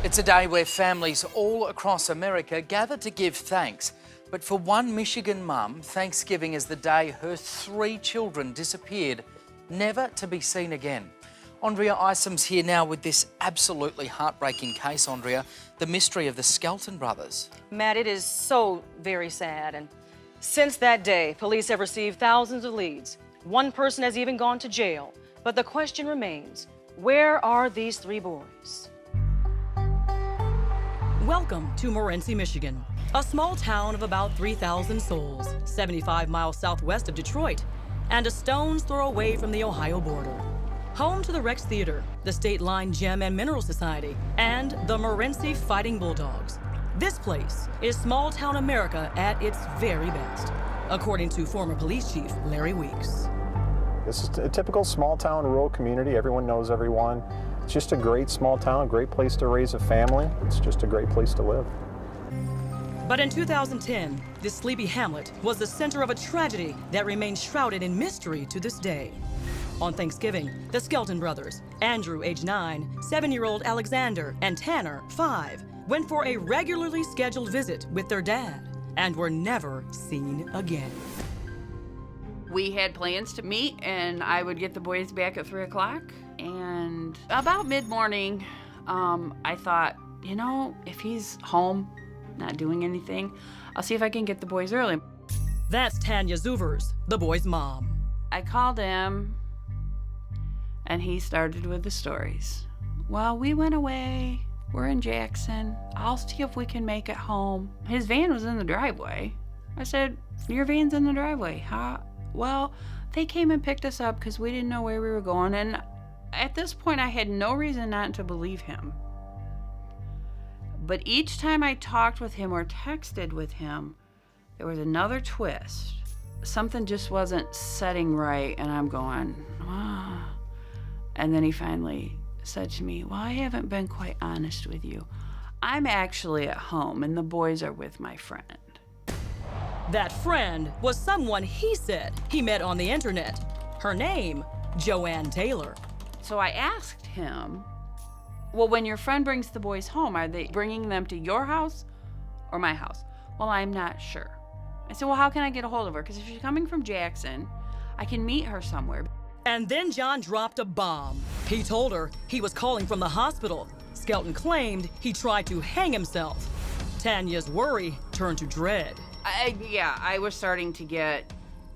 It's a day where families all across America gather to give thanks. But for one Michigan mum, Thanksgiving is the day her 3 children disappeared, never to be seen again. Andrea Isom's here now with this absolutely heartbreaking case, Andrea, the mystery of the Skelton brothers. Matt, it is so very sad. And since that day, police have received thousands of leads. One person has even gone to jail. But the question remains, where are these 3 boys? Welcome to Morenci, Michigan, a small town of about 3,000 souls, 75 miles southwest of Detroit, and a stone's throw away from the Ohio border. Home to the Rex Theater, the State Line Gem and Mineral Society, and the Morenci Fighting Bulldogs. This place is small-town America at its very best, according to former police chief Larry Weeks. This is a typical small-town rural community. Everyone knows everyone. It's just a great small town, a great place to raise a family. It's just a great place to live. But in 2010, this sleepy hamlet was the center of a tragedy that remains shrouded in mystery to this day. On Thanksgiving, the Skelton brothers, Andrew, age 9, 7-year-old Alexander, and Tanner, 5, went for a regularly scheduled visit with their dad and were never seen again. We had plans to meet, and I would get the boys back at 3 o'clock. And about mid-morning, I thought, you know, if he's home, not doing anything, I'll see if I can get the boys early. That's Tanya Zuvers, the boy's mom. I called him, and he started with the stories. Well, we went away. We're in Jackson. I'll see if we can make it home. His van was in the driveway. I said, your van's in the driveway, huh? Well, they came and picked us up because we didn't know where we were going, and at this point, I had no reason not to believe him. But each time I talked with him or texted with him, there was another twist. Something just wasn't setting right, and I'm going, ah. And then he finally said to me, well, I haven't been quite honest with you. I'm actually at home, and the boys are with my friend. That friend was someone he said he met on the internet. Her name, Joanne Taylor. So I asked him, well, when your friend brings the boys home, are they bringing them to your house or my house? Well, I'm not sure. I said, well, how can I get a hold of her? Because if she's coming from Jackson, I can meet her somewhere. And then John dropped a bomb. He told her he was calling from the hospital. Skelton claimed he tried to hang himself. Tanya's worry turned to dread. I was starting to get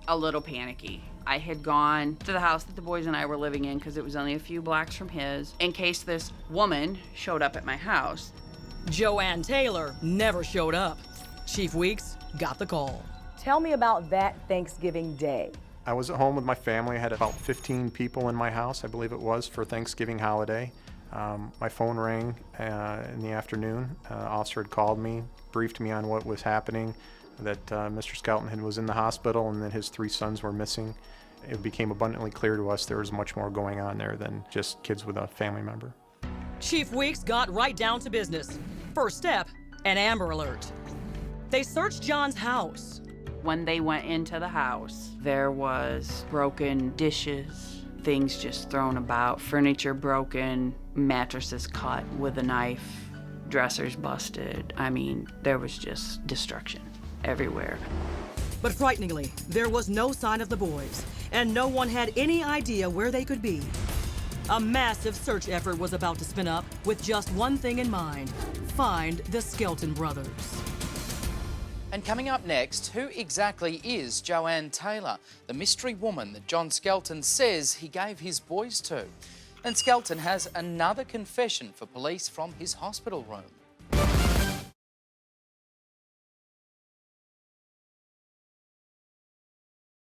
a little panicky. I had gone to the house that the boys and I were living in because it was only a few blocks from his, in case this woman showed up at my house. Joanne Taylor never showed up. Chief Weeks got the call. Tell me about that Thanksgiving day. I was at home with my family. I had about 15 people in my house, I believe it was, for Thanksgiving holiday. My phone rang in the afternoon. Officer had called me, briefed me on what was happening, that Mr. Skelton was in the hospital and that his 3 sons were missing. It became abundantly clear to us there was much more going on there than just kids with a family member. Chief Weeks got right down to business. First step, an Amber Alert. They searched John's house. When they went into the house, there was broken dishes, things just thrown about, furniture broken, mattresses cut with a knife, dressers busted. I mean, there was just destruction everywhere. But frighteningly, there was no sign of the boys, and no one had any idea where they could be. A massive search effort was about to spin up with just one thing in mind: find the Skelton brothers. And coming up next, who exactly is Joanne Taylor, the mystery woman that John Skelton says he gave his boys to? And Skelton has another confession for police from his hospital room.